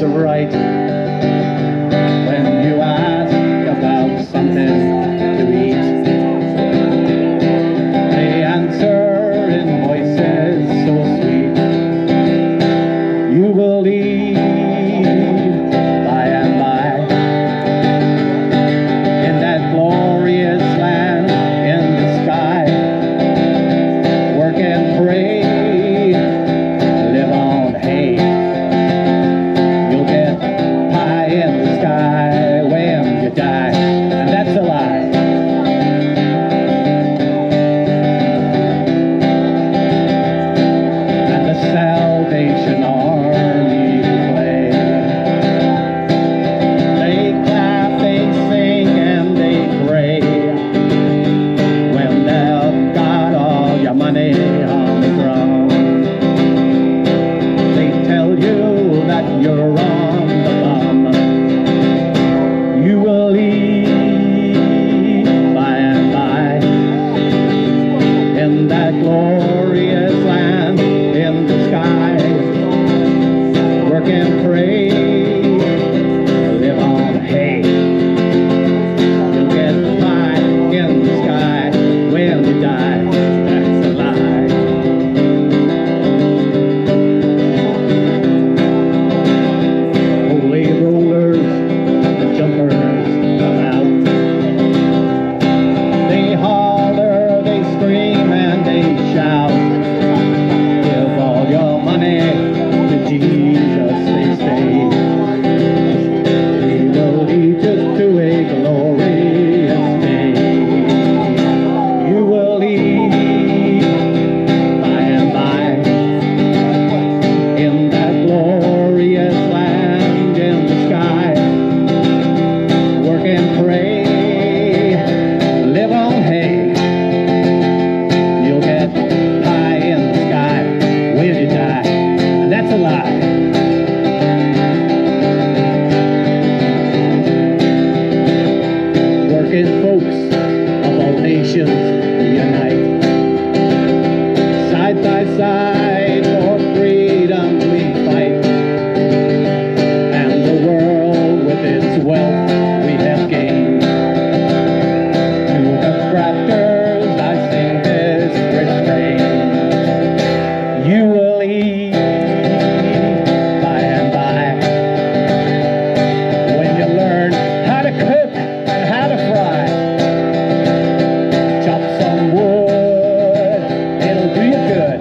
is right. When you ask about something to eat, they answer in voices so sweet. You will leave by and by in that glorious land in the sky. Work and pray, live on hay. You'll get pie in the sky when you die, and that's a lie. And the Salvation Army play. They clap, they sing, and they pray when they've got all your money on the ground. They tell you that you're on the bum. You will leave by and by in that glorious land in the sky. Work and pray, live on hay. You'll get pie in the sky when you die. That's a lie. Holy rollers, the jumpers come out. They holler, they scream, and they shout. Give all your money to Jesus, they say. He will lead us to a glorious day. You will leave by and by in that glorious land in the sky. Work and pray, live on hay. You'll get pie in the sky when you die, and that's a lie. Working folks of all nations unite. Side by side for freedom we fight. And the world with its wealth we have gained. To the crafters I sing this refrain. You will leave by and by when you learn how to cook and how to fry. Chop some wood, it'll do you good.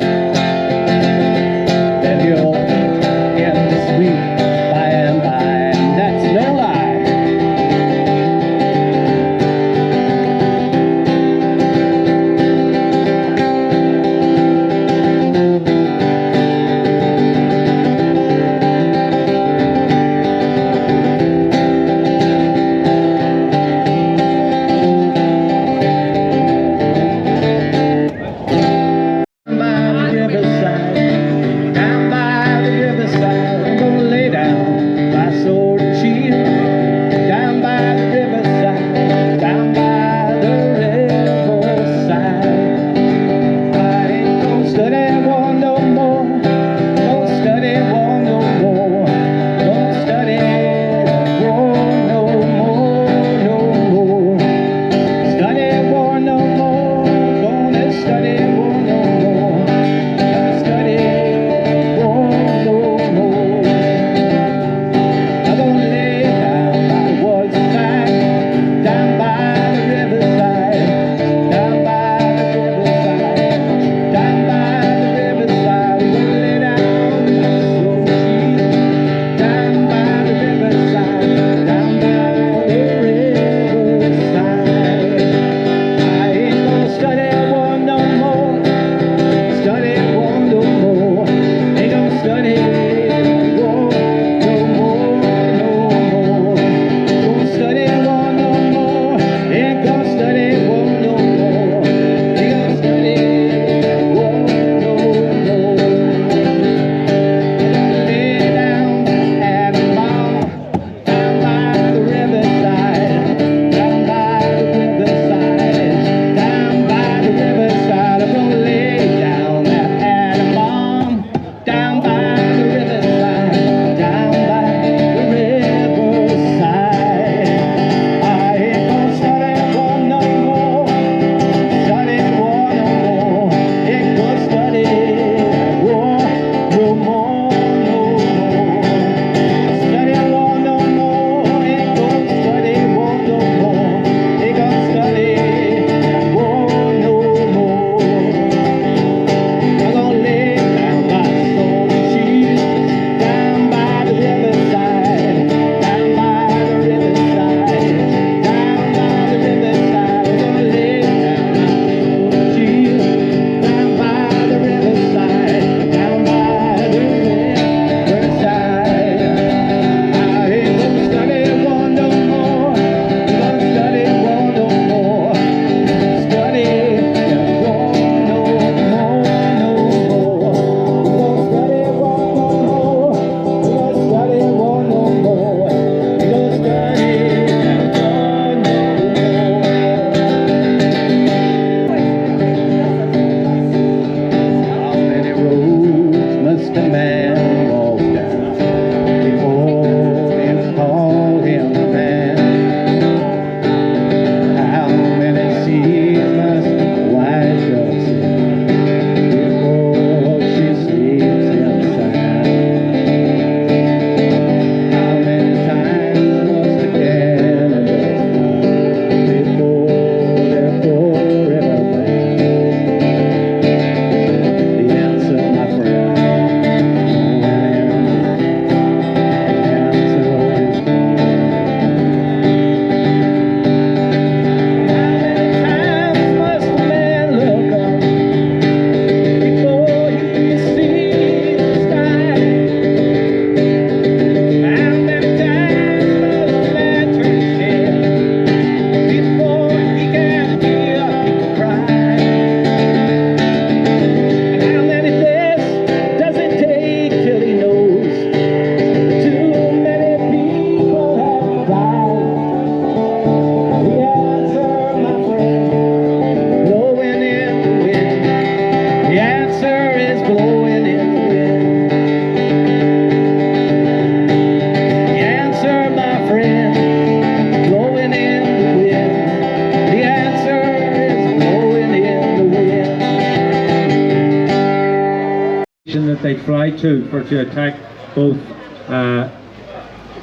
that they'd fly to attack both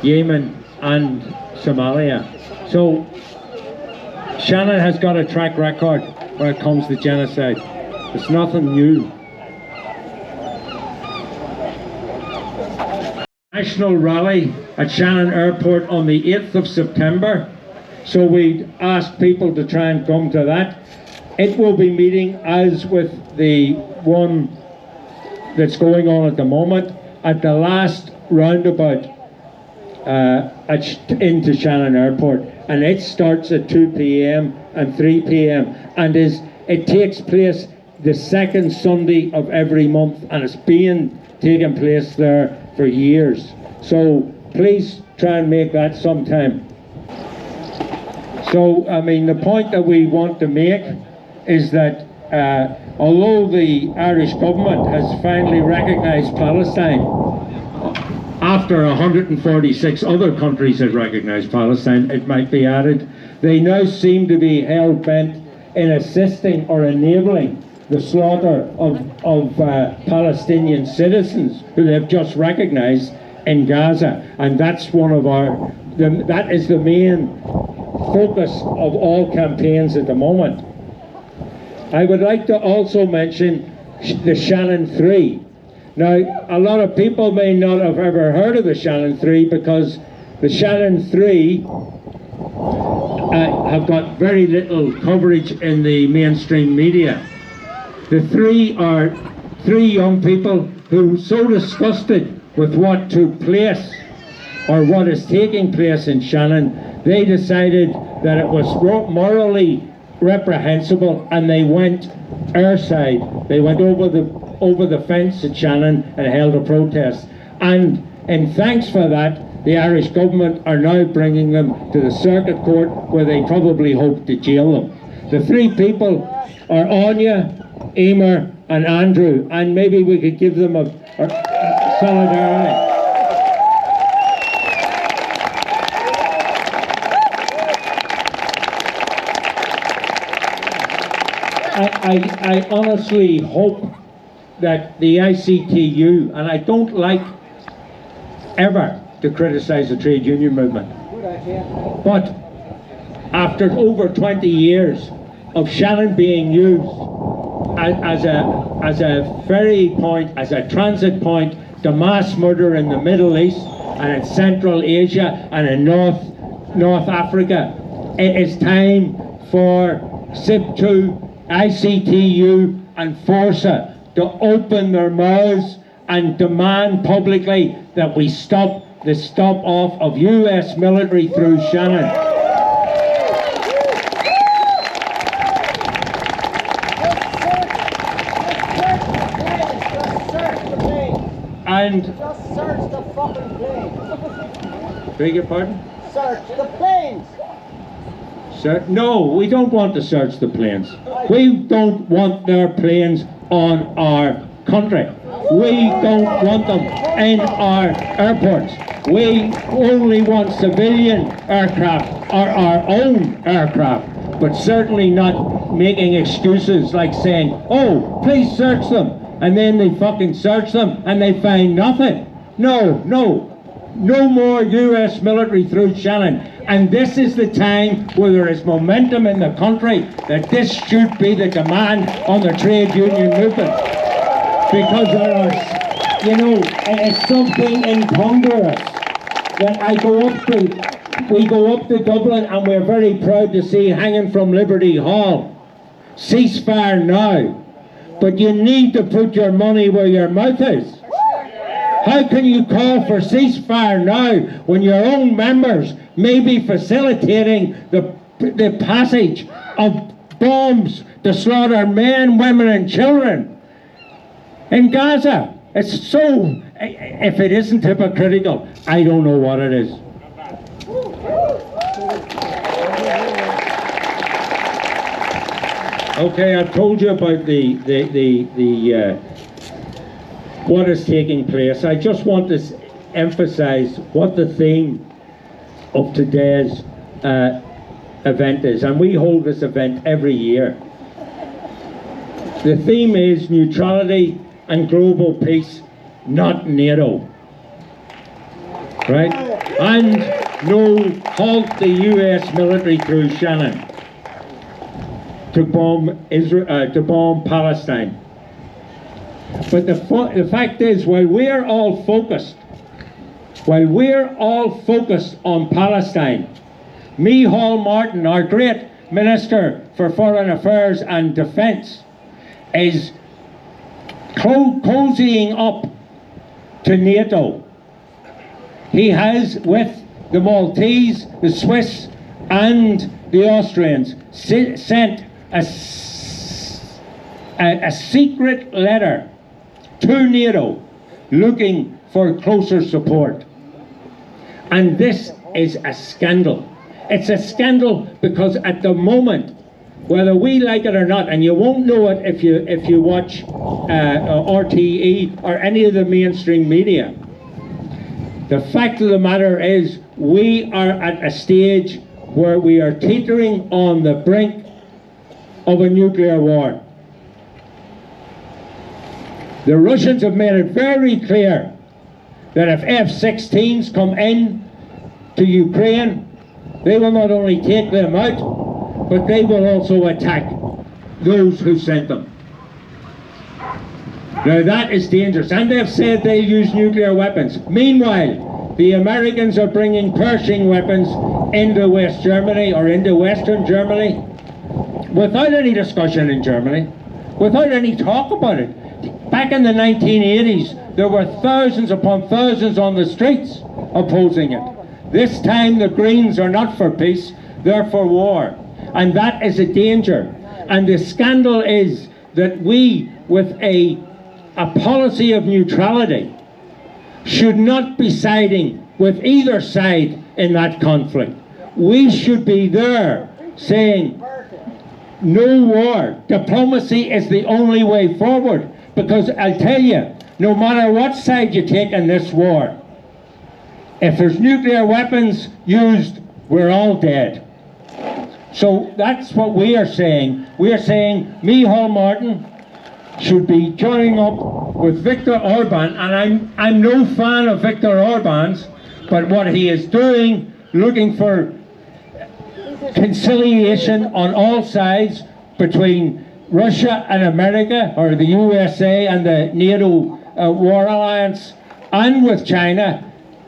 Yemen and Somalia. So Shannon has got a track record when it comes to genocide. It's nothing new. National rally at Shannon Airport on the 8th of September. So we asked people to try and come to that. It will be meeting, as with the one that's going on at the moment, at the last roundabout into Shannon Airport, and it starts at 2 p.m. and 3 p.m. and it takes place the second Sunday of every month, and it's been taking place there for years. So please try and make that sometime. So I mean, the point that we want to make is that although the Irish government has finally recognised Palestine, after 146 other countries had recognised Palestine, it might be added, they now seem to be hell-bent in assisting or enabling the slaughter of Palestinian citizens who they've just recognised in Gaza. And that's one of that is the main focus of all campaigns at the moment. I would like to also mention the Shannon 3. Now, a lot of people may not have ever heard of the Shannon 3 because the Shannon 3 have got very little coverage in the mainstream media. The 3 are 3 young people who were so disgusted with what took place or what is taking place in Shannon, they decided that it was morally reprehensible, and they went airside. They went over the fence at Shannon and held a protest. And in thanks for that, the Irish government are now bringing them to the circuit court, where they probably hope to jail them. The 3 people are Anya, Emer and Andrew, and maybe we could give them a solidarity. I honestly hope that the ICTU, and I don't like ever to criticise the trade union movement, but after over 20 years of Shannon being used as a ferry point, as a transit point to mass murder in the Middle East and in Central Asia and in North Africa, it is time for SIP2, ICTU and Forza to open their mouths and demand publicly that we stop the stop-off of US military through Shannon. And just search the fucking planes. Beg your pardon? Search the planes. No, we don't want to search the planes. We don't want their planes on our country. We don't want them in our airports. We only want civilian aircraft, or our own aircraft, but certainly not making excuses like saying, oh, please search them, and then they fucking search them and they find nothing. No more US military through Shannon. And this is the time where there is momentum in the country that this should be the demand on the trade union movement. Because there are, it's something incongruous that we go up to Dublin and we're very proud to see hanging from Liberty Hall, ceasefire now. But you need to put your money where your mouth is. How can you call for ceasefire now when your own members may be facilitating the passage of bombs to slaughter men, women and children in Gaza? It's so, if it isn't hypocritical, I don't know what it is. Okay, I've told you about what is taking place. I just want to emphasize what the theme of today's event is, and we hold this event every year. The theme is neutrality and global peace, not NATO. Right? And no, halt the US military through Shannon to bomb Israel, to bomb Palestine. But the fact is, while we're all focused on Palestine, Micheál Martin, our great Minister for Foreign Affairs and Defence, is cozying up to NATO. He has, with the Maltese, the Swiss and the Austrians, sent a secret letter to NATO looking for closer support. And this is a scandal. It's a scandal because at the moment, whether we like it or not, and you won't know it if you watch RTE or any of the mainstream media, the fact of the matter is we are at a stage where we are teetering on the brink of a nuclear war. The Russians have made it very clear that if F-16s come in to Ukraine, they will not only take them out, but they will also attack those who sent them. Now that is dangerous, and they've said they'll use nuclear weapons. Meanwhile, the Americans are bringing Pershing weapons into West Germany, or into Western Germany, without any discussion in Germany, without any talk about it. Back in the 1980s, there were thousands upon thousands on the streets opposing it. This time the Greens are not for peace, they're for war. And that is a danger. And the scandal is that we, with a policy of neutrality, should not be siding with either side in that conflict. We should be there saying, no war. Diplomacy is the only way forward. Because I'll tell you, no matter what side you take in this war, if there's nuclear weapons used, we're all dead. So that's what we are saying. We are saying Micheál Martin should be joining up with Viktor Orban, and I'm no fan of Viktor Orban's, but what he is doing, looking for conciliation on all sides between Russia and America, or the USA and the NATO war alliance, and with China,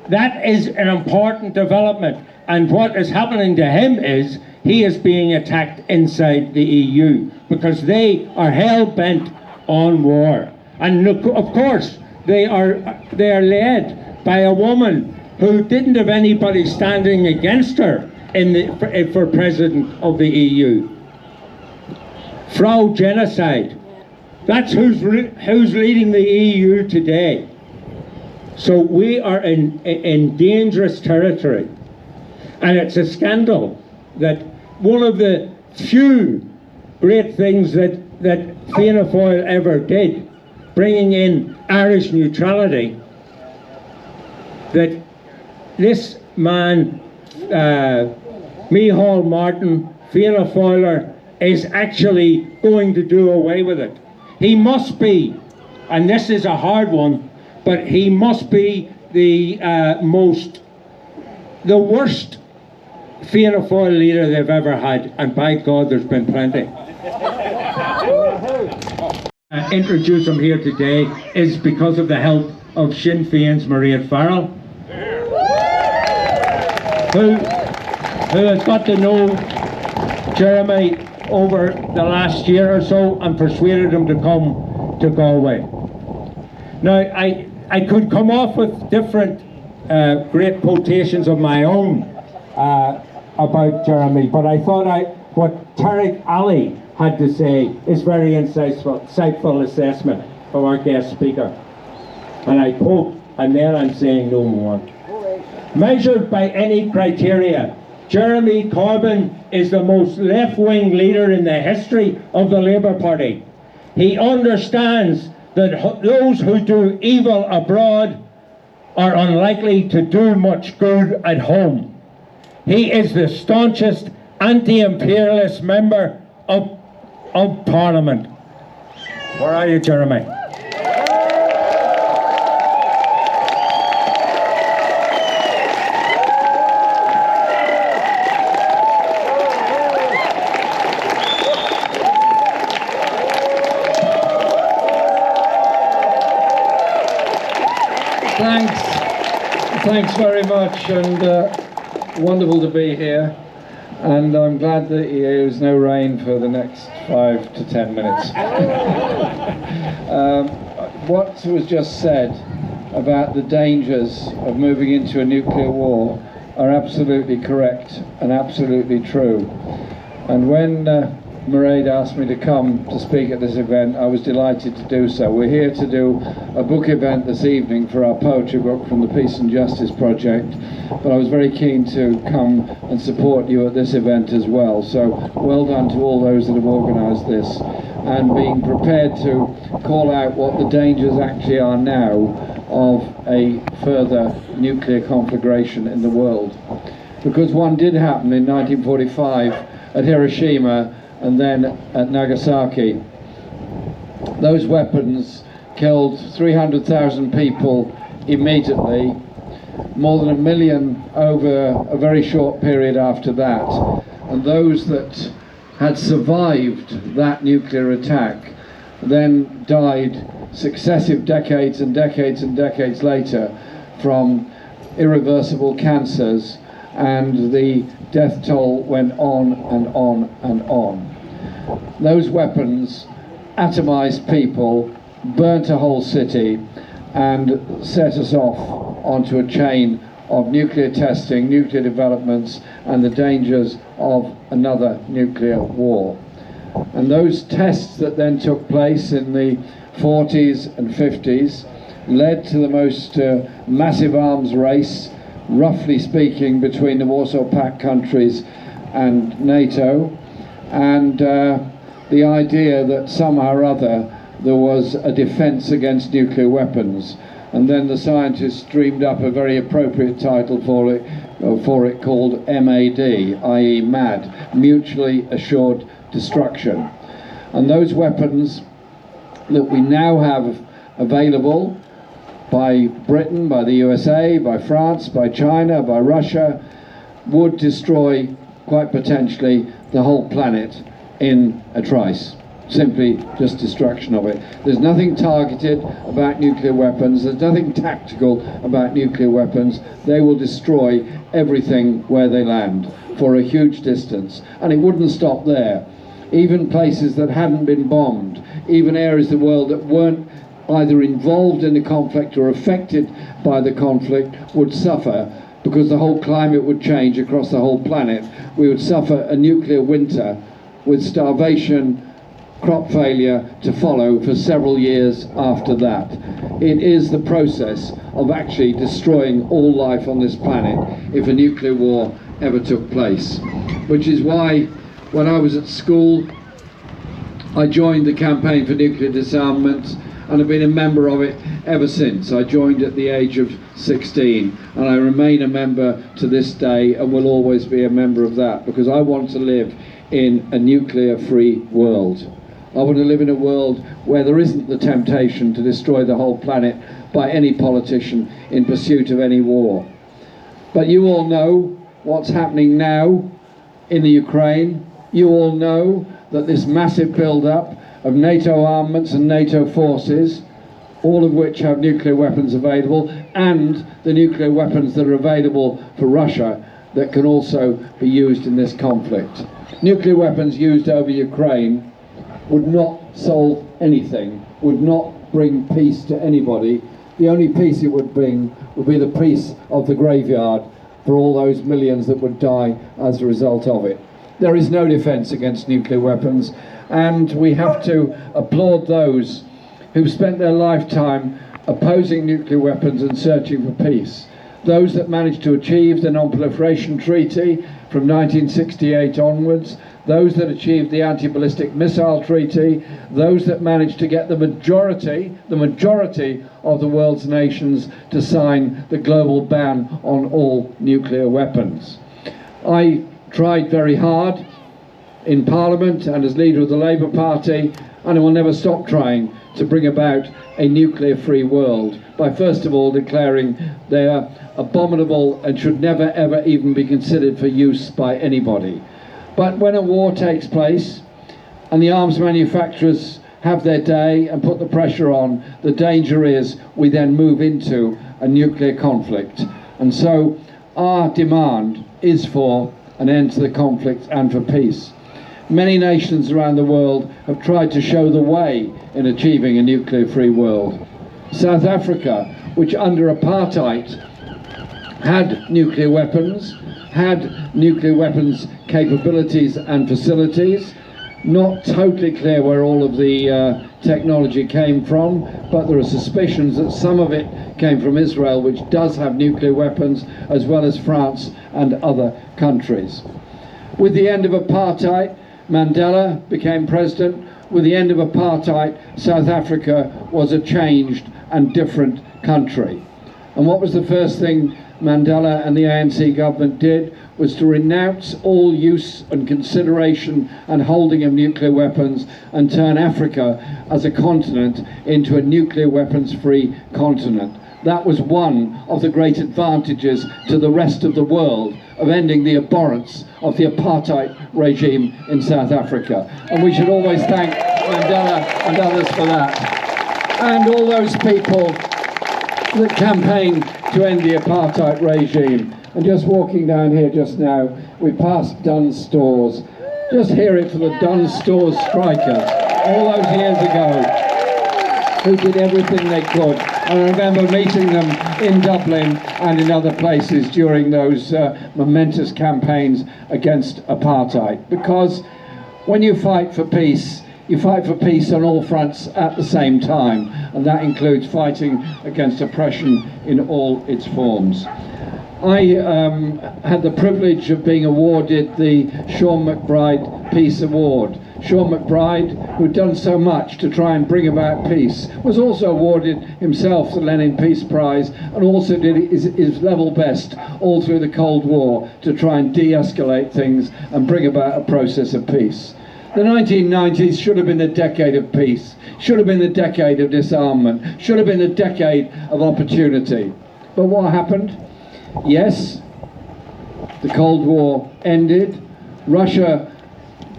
that is an important development. And what is happening to him is he is being attacked inside the EU because they are hell-bent on war. And look, of course, they are led by a woman who didn't have anybody standing against her for president of the EU. Frau Genocide. That's who's leading the EU today. So we are in dangerous territory. And it's a scandal that one of the few great things that Fianna Fáil ever did, bringing in Irish neutrality, that this man, Micheál Martin, Fianna Fáiler, is actually going to do away with it. He must be, and this is a hard one, but he must be the worst Fianna Fáil leader they've ever had, and by God, there's been plenty. Introduce him here today is because of the help of Sinn Féin's Maria Farrell, who has got to know Jeremy over the last year or so and persuaded him to come to Galway. Now, I could come off with different great quotations of my own about Jeremy, but I thought what Tariq Ali had to say is very insightful assessment of our guest speaker. And I quote, and then I'm saying no more. Measured by any criteria, Jeremy Corbyn is the most left-wing leader in the history of the Labour Party. He understands that those who do evil abroad are unlikely to do much good at home. He is the staunchest anti-imperialist member of Parliament. Where are you, Jeremy? Thanks very much, and wonderful to be here. And I'm glad that there's no rain for the next 5 to 10 minutes. What was just said about the dangers of moving into a nuclear war are absolutely correct and absolutely true. And when Mairead asked me to come to speak at this event, I was delighted to do so. We're here to do a book event this evening for our poetry book from the Peace and Justice Project, but I was very keen to come and support you at this event as well. So well done to all those that have organised this, and being prepared to call out what the dangers actually are now of a further nuclear conflagration in the world. Because one did happen in 1945 at Hiroshima and then at Nagasaki. Those weapons killed 300,000 people immediately, more than 1 million over a very short period after that. And those that had survived that nuclear attack then died successive decades and decades and decades later from irreversible cancers, and the death toll went on and on and on. Those weapons atomised people, burnt a whole city, and set us off onto a chain of nuclear testing, nuclear developments, and the dangers of another nuclear war. And those tests that then took place in the 40s and 50s led to the most massive arms race, roughly speaking, between the Warsaw Pact countries and NATO, and the idea that somehow or other there was a defence against nuclear weapons. And then the scientists dreamed up a very appropriate title for it called MAD, i.e. MAD, Mutually Assured Destruction. And those weapons that we now have available by Britain, by the USA, by France, by China, by Russia, would destroy, quite potentially, the whole planet in a trice. Simply just destruction of it. There's nothing targeted about nuclear weapons, there's nothing tactical about nuclear weapons. They will destroy everything where they land for a huge distance. And it wouldn't stop there. Even places that hadn't been bombed, even areas of the world that weren't either involved in the conflict or affected by the conflict would suffer, because the whole climate would change across the whole planet. We would suffer a nuclear winter with starvation, crop failure to follow for several years after that. It is the process of actually destroying all life on this planet if a nuclear war ever took place. Which is why when I was at school I joined the campaign for nuclear disarmament, and I've been a member of it ever since. I joined at the age of 16, and I remain a member to this day and will always be a member of that, because I want to live in a nuclear-free world. I want to live in a world where there isn't the temptation to destroy the whole planet by any politician in pursuit of any war. But you all know what's happening now in the Ukraine. You all know that this massive build-up of NATO armaments and NATO forces, all of which have nuclear weapons available, and the nuclear weapons that are available for Russia that can also be used in this conflict. Nuclear weapons used over Ukraine would not solve anything, would not bring peace to anybody. The only peace it would bring would be the peace of the graveyard for all those millions that would die as a result of it. There is no defence against nuclear weapons, and we have to applaud those who've spent their lifetime opposing nuclear weapons and searching for peace. Those that managed to achieve the Non-Proliferation Treaty from 1968 onwards, those that achieved the Anti-Ballistic Missile Treaty, those that managed to get the majority of the world's nations to sign the global ban on all nuclear weapons. I tried very hard in Parliament and as leader of the Labour Party, and I will never stop trying to bring about a nuclear-free world by first of all declaring they are abominable and should never ever even be considered for use by anybody. But when a war takes place and the arms manufacturers have their day and put the pressure on, the danger is we then move into a nuclear conflict. And so our demand is for an end to the conflict and for peace. Many nations around the world have tried to show the way in achieving a nuclear-free world. South Africa, which under apartheid had nuclear weapons capabilities and facilities, not totally clear where all of the technology came from, but there are suspicions that some of it came from Israel, which does have nuclear weapons, as well as France and other countries. With the end of apartheid, Mandela became president. With the end of apartheid, South Africa was a changed and different country. And what was the first thing Mandela and the ANC government did? Was to renounce all use and consideration and holding of nuclear weapons and turn Africa as a continent into a nuclear weapons-free continent. That was one of the great advantages to the rest of the world of ending the abhorrence of the apartheid regime in South Africa. And we should always thank Mandela and others for that. And all those people that campaigned to end the apartheid regime. And just walking down here just now, we passed Dunn's stores. Just hear it for the Dunn's stores strikers, all those years ago, who did everything they could. And I remember meeting them in Dublin and in other places during those momentous campaigns against apartheid. Because when you fight for peace, you fight for peace on all fronts at the same time, and that includes fighting against oppression in all its forms. I had the privilege of being awarded the Sean McBride Peace Award. Sean McBride, who'd done so much to try and bring about peace, was also awarded himself the Lenin Peace Prize, and also did his level best all through the Cold War to try and de-escalate things and bring about a process of peace. The 1990s should have been the decade of peace, should have been the decade of disarmament, should have been the decade of opportunity. But what happened? Yes, the Cold War ended. Russia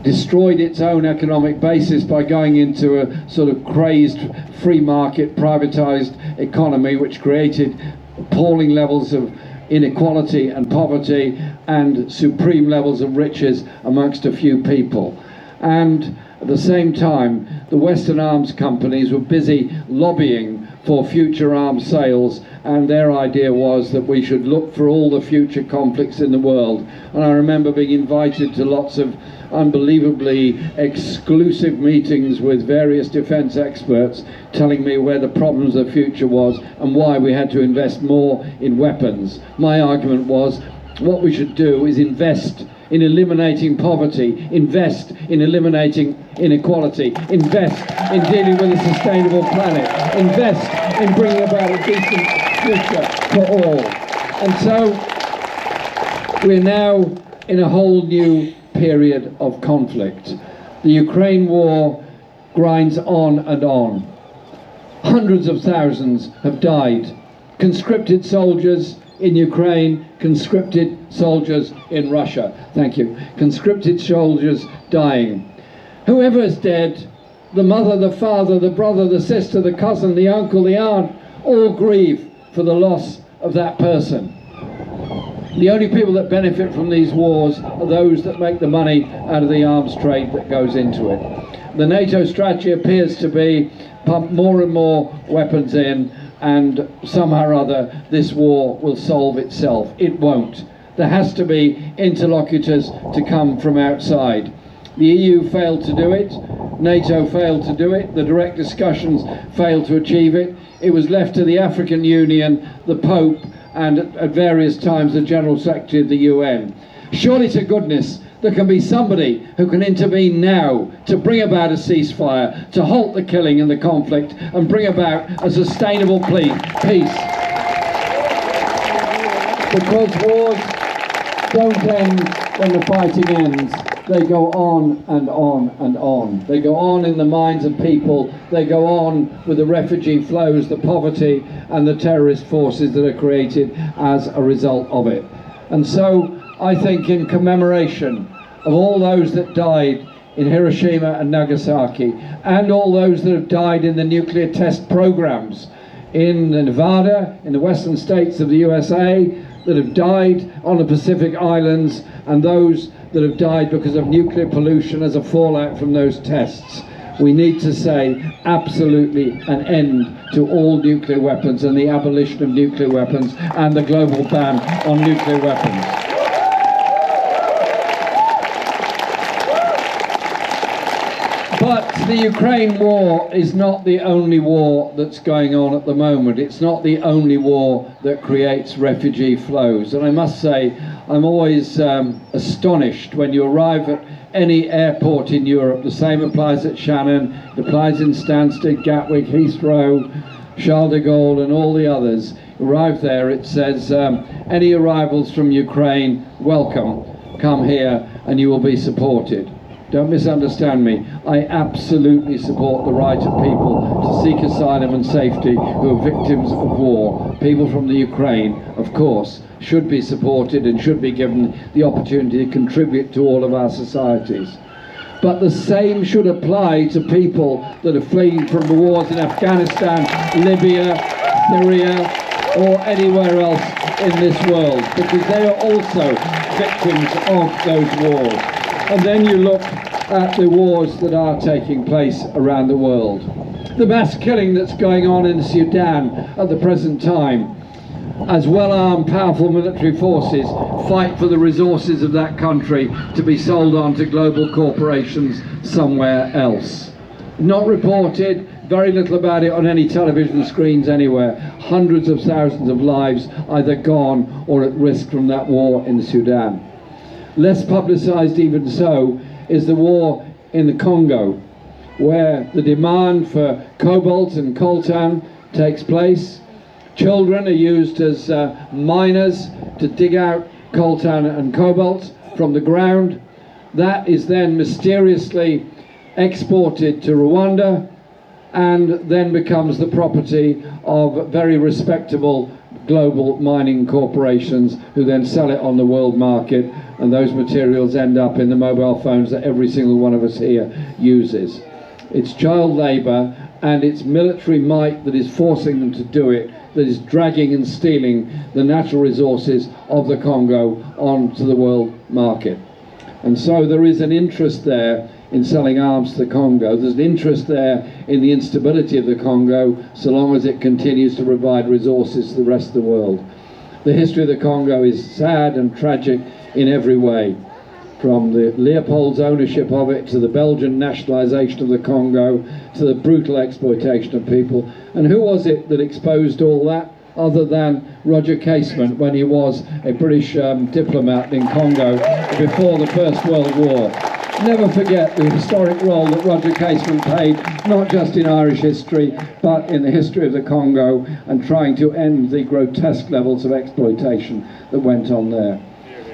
destroyed its own economic basis by going into a sort of crazed free market, privatized economy, which created appalling levels of inequality and poverty and supreme levels of riches amongst a few people. And at the same time, the Western arms companies were busy lobbying for future arms sales, and their idea was that we should look for all the future conflicts in the world. And I remember being invited to lots of unbelievably exclusive meetings with various defense experts telling me where the problems of the future was and why we had to invest more in weapons. My argument was, what we should do is invest in eliminating poverty, invest in eliminating inequality, invest in dealing with a sustainable planet, invest in bringing about a decent future for all. And so we're now in a whole new period of conflict. The Ukraine war grinds on and on. Hundreds of thousands have died. Conscripted soldiers in Ukraine, conscripted soldiers in Russia. Thank you. Conscripted soldiers dying. Whoever is dead, the mother, the father, the brother, the sister, the cousin, the uncle, the aunt, all grieve for the loss of that person. The only people that benefit from these wars are those that make the money out of the arms trade that goes into it. The NATO strategy appears to be pump more and more weapons in, and somehow or other this war will solve itself. It won't. There has to be interlocutors to come from outside. The EU failed to do it, NATO failed to do it, the direct discussions failed to achieve it. It was left to the African Union, the Pope, and at various times the General Secretary of the UN. Surely to goodness there can be somebody who can intervene now to bring about a ceasefire, to halt the killing and the conflict, and bring about a sustainable peace. Because wars don't end when the fighting ends. They go on and on and on. They go on in the minds of people. They go on with the refugee flows, the poverty, and the terrorist forces that are created as a result of it. And so I think in commemoration of all those that died in Hiroshima and Nagasaki, and all those that have died in the nuclear test programs in Nevada, in the western states of the USA, that have died on the Pacific Islands, and those that have died because of nuclear pollution as a fallout from those tests. We need to say absolutely an end to all nuclear weapons and the abolition of nuclear weapons and the global ban on nuclear weapons. But the Ukraine war is not the only war that's going on at the moment. It's not the only war that creates refugee flows. And I must say, I'm always astonished when you arrive at any airport in Europe. The same applies at Shannon, it applies in Stansted, Gatwick, Heathrow, Charles de Gaulle and all the others. Arrive there, it says, any arrivals from Ukraine, welcome, come here and you will be supported. Don't misunderstand me. I absolutely support the right of people to seek asylum and safety who are victims of war. People from the Ukraine, of course, should be supported and should be given the opportunity to contribute to all of our societies. But the same should apply to people that are fleeing from the wars in Afghanistan, Libya, Syria, or anywhere else in this world, because they are also victims of those wars. And then you look at the wars that are taking place around the world. The mass killing that's going on in Sudan at the present time, as well-armed, powerful military forces fight for the resources of that country to be sold on to global corporations somewhere else. Not reported, very little about it on any television screens anywhere. Hundreds of thousands of lives either gone or at risk from that war in Sudan. Less publicised even so is the war in the Congo, where the demand for cobalt and coltan takes place. Children are used as miners to dig out coltan and cobalt from the ground. That is then mysteriously exported to Rwanda and then becomes the property of very respectable global mining corporations who then sell it on the world market, and those materials end up in the mobile phones that every single one of us here uses. It's child labour and it's military might that is forcing them to do it, that is dragging and stealing the natural resources of the Congo onto the world market. And so there is an interest there in selling arms to the Congo. There's an interest there in the instability of the Congo, so long as it continues to provide resources to the rest of the world. The history of the Congo is sad and tragic in every way, from the Leopold's ownership of it, to the Belgian nationalisation of the Congo, to the brutal exploitation of people. And who was it that exposed all that, other than Roger Casement, when he was a British diplomat in Congo before the First World War? Never forget the historic role that Roger Casement played, not just in Irish history, but in the history of the Congo, and trying to end the grotesque levels of exploitation that went on there.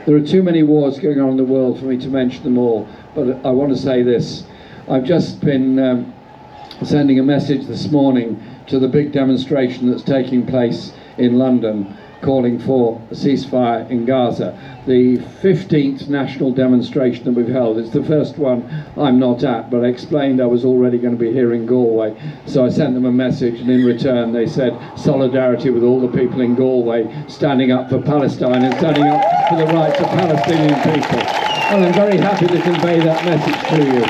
There are too many wars going on in the world for me to mention them all, but I want to say this. I've just been sending a message this morning to the big demonstration that's taking place in London, calling for a ceasefire in Gaza. The 15th national demonstration that we've held. It's the first one I'm not at, but I explained I was already going to be here in Galway. So I sent them a message, and in return they said solidarity with all the people in Galway standing up for Palestine and standing up for the rights of Palestinian people. And I'm very happy to convey that message to you.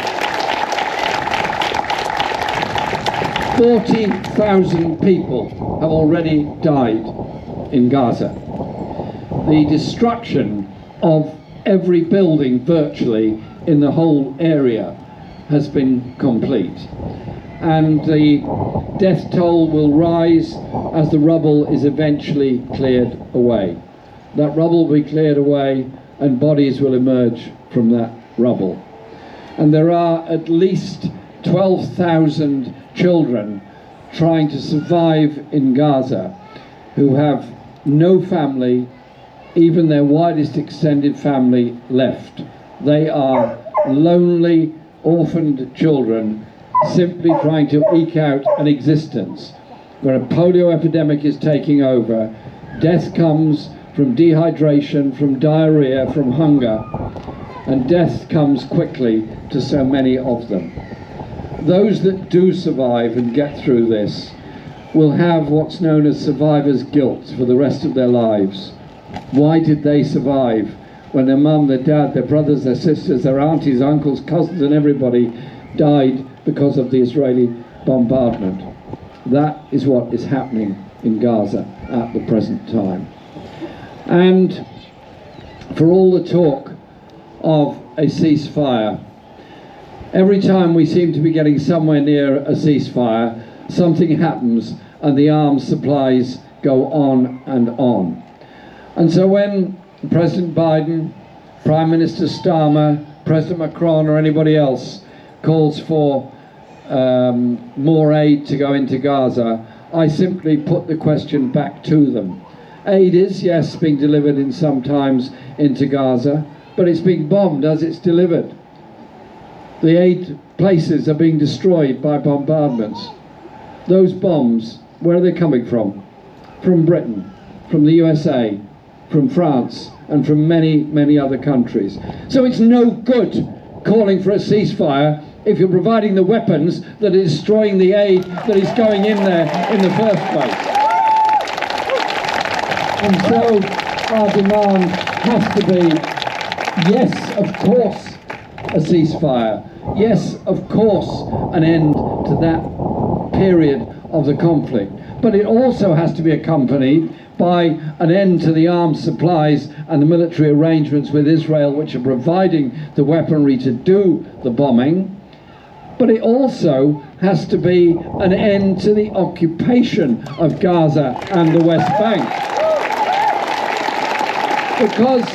40,000 people have already died in Gaza. The destruction of every building virtually in the whole area has been complete, and the death toll will rise as the rubble is eventually cleared away. That rubble will be cleared away and bodies will emerge from that rubble. And there are at least 12,000 children trying to survive in Gaza who have no family, even their widest extended family, left. They are lonely, orphaned children simply trying to eke out an existence. Where a polio epidemic is taking over, death comes from dehydration, from diarrhea, from hunger. and death comes quickly to so many of them. Those that do survive and get through this will have what's known as survivor's guilt for the rest of their lives. Why did they survive when their mum, their dad, their brothers, their sisters, their aunties, uncles, cousins and everybody died because of the Israeli bombardment? That is what is happening in Gaza at the present time. And for all the talk of a ceasefire, every time we seem to be getting somewhere near a ceasefire, something happens and the arms supplies go on and on. And so when President Biden, Prime Minister Starmer, President Macron or anybody else calls for more aid to go into Gaza, I simply put the question back to them. Aid is, yes, being delivered in sometimes into Gaza, but it's being bombed as it's delivered. The aid places are being destroyed by bombardments. Those bombs, where are they coming from? From Britain, from the USA, from France, and from many, many other countries. So it's no good calling for a ceasefire if you're providing the weapons that are destroying the aid that is going in there in the first place. And so our demand has to be, yes, of course, a ceasefire. Yes, of course, an end to that period of the conflict. But it also has to be accompanied by an end to the arms supplies and the military arrangements with Israel, which are providing the weaponry to do the bombing. But it also has to be an end to the occupation of Gaza and the West Bank. Because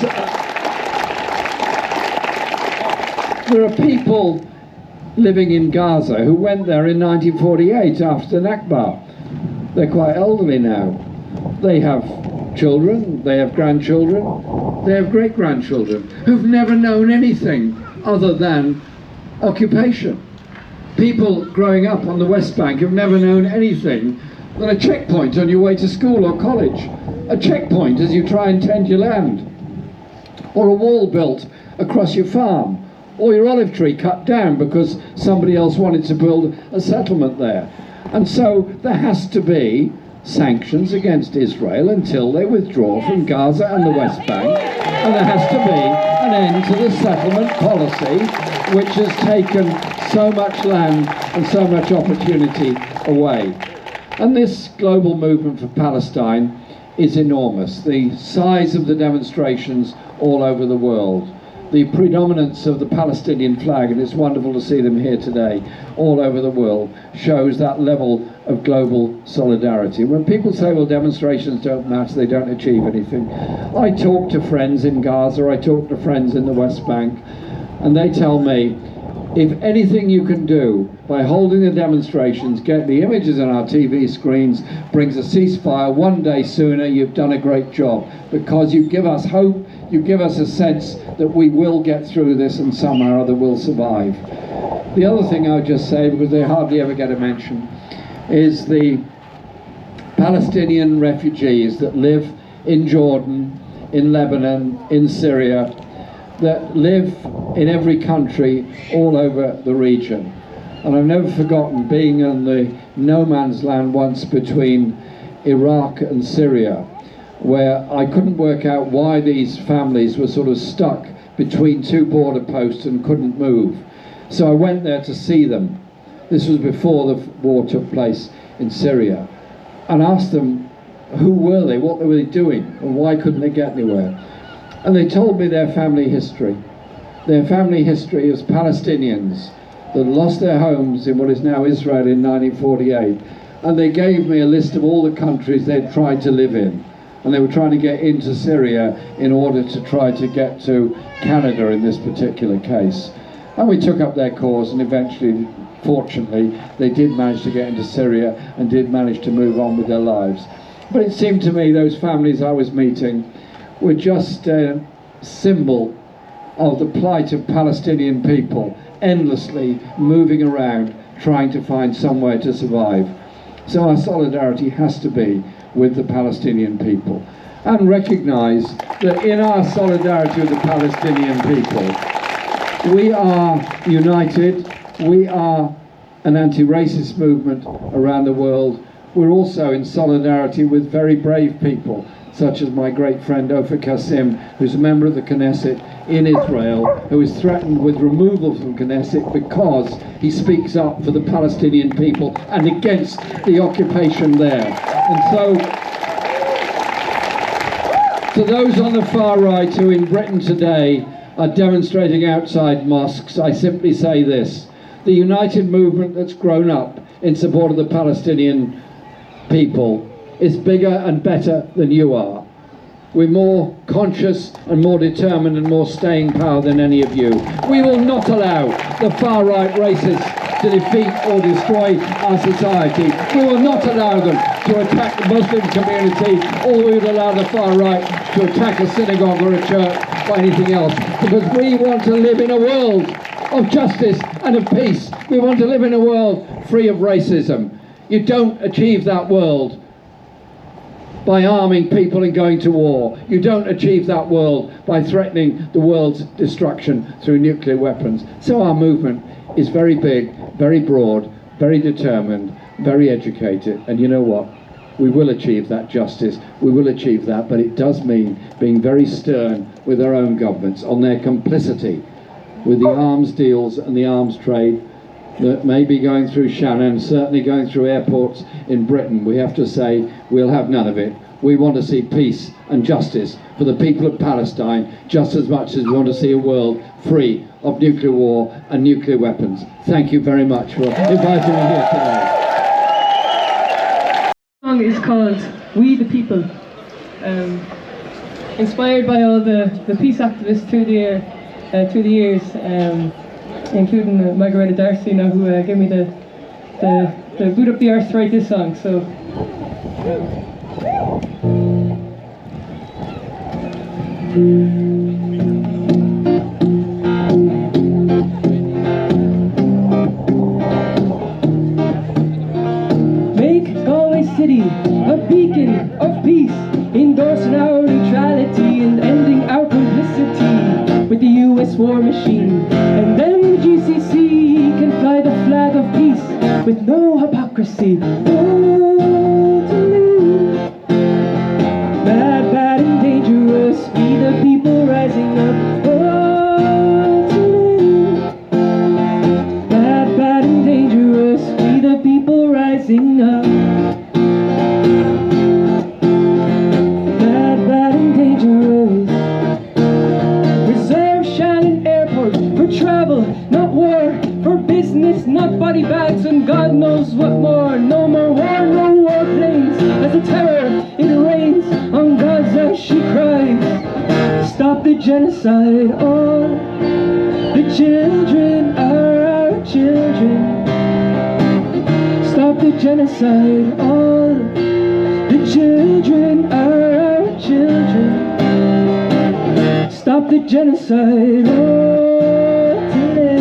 there are people living in Gaza who went there in 1948 after Nakba. They're quite elderly now. They have children, they have grandchildren, they have great-grandchildren who've never known anything other than occupation. People growing up on the West Bank have never known anything than a checkpoint on your way to school or college, a checkpoint as you try and tend your land, or a wall built across your farm, or your olive tree cut down because somebody else wanted to build a settlement there. And so there has to be sanctions against Israel until they withdraw from Gaza and the West Bank, and there has to be an end to the settlement policy which has taken so much land and so much opportunity away. And this global movement for Palestine is enormous. The size of the demonstrations all over the world, the predominance of the Palestinian flag, and it's wonderful to see them here today all over the world, shows that level of global solidarity. When people say, well, demonstrations don't matter, they don't achieve anything, I talk to friends in Gaza, I talk to friends in the West Bank, and they tell me, if anything you can do by holding the demonstrations, get the images on our TV screens, brings a ceasefire one day sooner, you've done a great job, because you give us hope, you give us a sense that we will get through this and somehow or other will survive. The other thing I would just say, because they hardly ever get a mention, is the Palestinian refugees that live in Jordan, in Lebanon, in Syria, that live in every country all over the region. And I've never forgotten being in the no man's land once between Iraq and Syria, where I couldn't work out why these families were sort of stuck between two border posts and couldn't move. So I went there to see them. This was before the war took place in Syria, and asked them who were they, what were they doing, and why couldn't they get anywhere. And they told me their family history. Their family history as Palestinians that lost their homes in what is now Israel in 1948. And they gave me a list of all the countries they'd tried to live in. And they were trying to get into Syria in order to try to get to Canada in this particular case. And we took up their cause, and eventually, fortunately, they did manage to get into Syria and did manage to move on with their lives. But it seemed to me those families I was meeting were just a symbol of the plight of Palestinian people, endlessly moving around, trying to find somewhere to survive. So our solidarity has to be with the Palestinian people. and recognise that in our solidarity with the Palestinian people, we are united, we are an anti-racist movement around the world. We're also in solidarity with very brave people, such as my great friend Ofer Kassim, who's a member of the Knesset in Israel, who is threatened with removal from Knesset because he speaks up for the Palestinian people and against the occupation there. And so, to those on the far right who in Britain today are demonstrating outside mosques, I simply say this: the united movement that's grown up in support of the Palestinian people is bigger and better than you are. We're more conscious and more determined and more staying power than any of you. We will not allow the far-right racists to defeat or destroy our society. We will not allow them to attack the Muslim community, or we will allow the far-right to attack a synagogue or a church or anything else, because we want to live in a world of justice and of peace. We want to live in a world free of racism. You don't achieve that world by arming people and going to war. You don't achieve that world by threatening the world's destruction through nuclear weapons. So our movement is very big, very broad, very determined, very educated, and you know what? We will achieve that justice, we will achieve that, but it does mean being very stern with our own governments on their complicity with the arms deals and the arms trade that may be going through Shannon, certainly going through airports in Britain. We have to say, we'll have none of it. We want to see peace and justice for the people of Palestine just as much as we want to see a world free of nuclear war and nuclear weapons. Thank you very much for inviting me here today. The song is called We the People, inspired by all the peace activists through the years, including Margareta Darcy, who gave me the boot up the arse to write this song. So. Make Galway City a beacon of peace, endorsing our neutrality and ending our complicity with the US war machine. And then the GCC can fly the flag of peace with no hypocrisy. Bad, bad and dangerous, we the people rising up. Bad, bad and dangerous, we the people rising up. Bad, bad and dangerous. Reserve Shannon Airport for travel, not war, for business, not body bags, and God knows what more. No more war, no warplanes, as the terror it rains on Gaza, she cries. Stop the genocide, all the children are our children. Stop the genocide, all the children are our children. Stop the genocide, oh, today.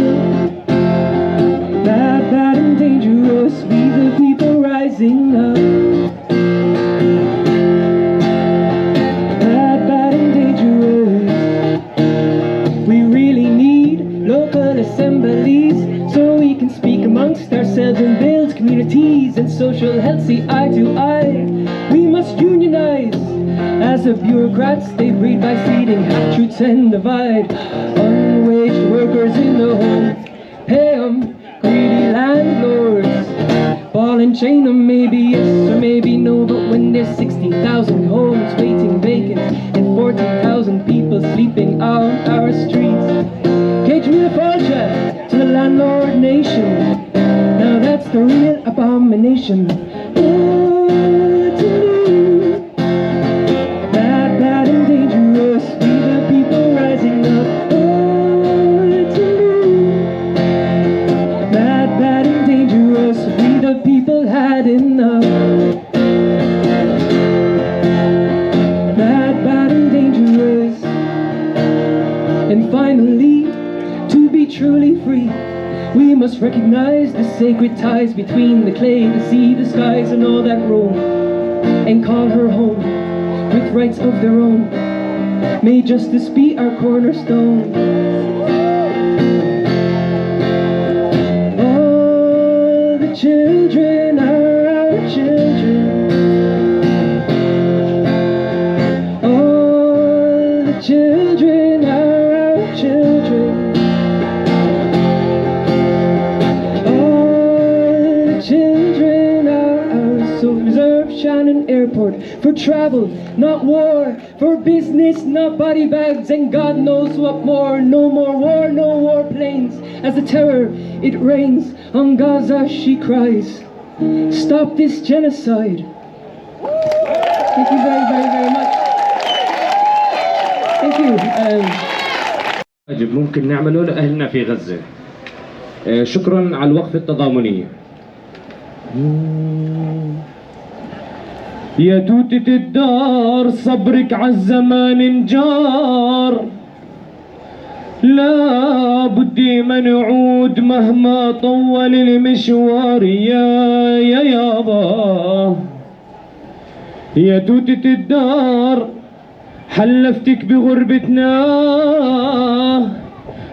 Bad, bad and dangerous, we the people rising up. Bad, bad and dangerous. We really need local assemblies so we can speak amongst ourselves and build communities and social health see eye to eye. We must unionize. As the bureaucrats, they breed by feeding half-truths and divide. Unwaged workers in the home, pay 'em, greedy landlords. Ball and chain 'em, maybe yes or maybe no, but when there's 60,000 homes waiting vacant and 40,000 people sleeping on our streets, cage me the fortune to the landlord nation. Now that's the real abomination. Recognize the sacred ties between the clay, the sea, the skies, and all that roam, and call her home. with rights of their own. May justice be our cornerstone. All the children are our children. All the children are our children. All the children are ours. So reserve Shannon Airport for travel, not war, for business, not body bags, and God knows what more. No more war, no warplanes. As the terror, it rains on Gaza, she cries. Stop this genocide. Thank you very, very, very much. Thank you. واجب ممكن نعمله لأهلنا في غزة. شكرا على الوقفة التضامنية. يا توتة الدار صبرك عالزمان انجار، لا بدي ما نعود مهما طول المشوار يا يابا. يا توتة الدار حلفتك بغربتنا،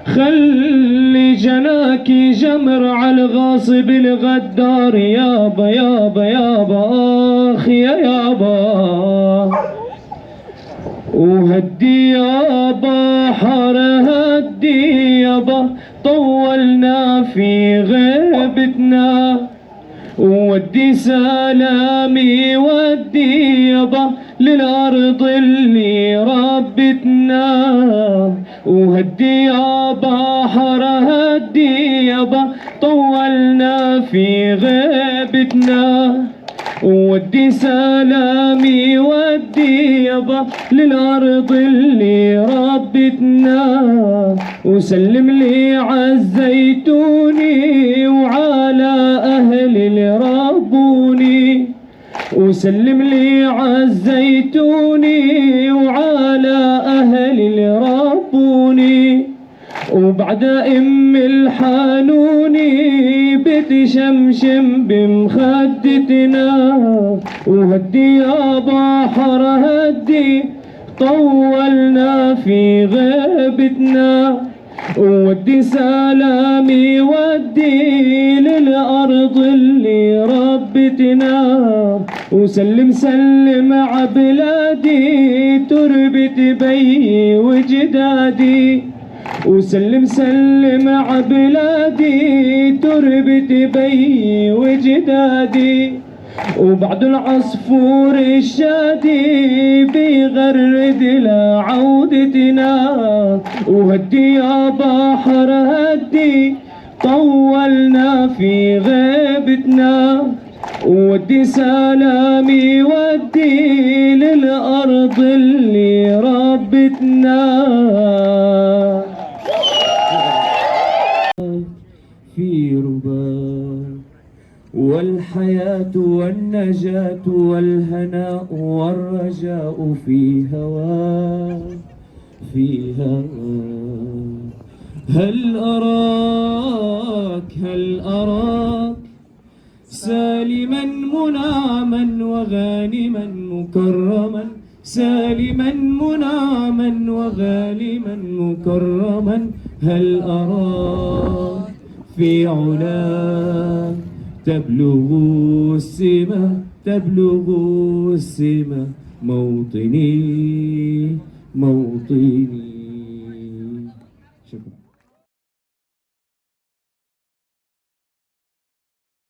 خلي جناكي جمر على الغاصب الغدار يابا يابا يابا آخ يا يابا. وهدي يابا حر هدي يابا طولنا في غيبتنا، ودي سلامي ودي يابا للأرض اللي ربتنا. وهدي يابا حر هدي يابا طولنا في غيبتنا، ودي سلامي ودي يابا للأرض اللي ربتنا. وسلم لي عالزيتوني وعلى أهل اللي ربوني. وسلم لي عالزيتوني وعلى أهل اللي ربوني. وبعد أم الحانوني بتشمشم بمخدتنا. وهدي يابا حر هدي طولنا في غيبتنا، ودي سلامي ودي للأرض اللي ربتنا. وسلم سلم عبلادي تربة بي وجدادي. وسلم سلم عبلادي تربة بي وجدادي. وبعد العصفور الشادي بيغرد لعودتنا. وهدي يابا حر هدي طولنا في غيبتنا، ودي سلامي ودي للأرض اللي ربتنا. في رباك والحياة والنجاة والهناء والرجاء في هواك في هواك. هل أراك سالما منعما وغانما مكرما، سالما منعما وغانما مكرما. هل أراك في علاك تبلغ السما تبلغ السما موطني موطني.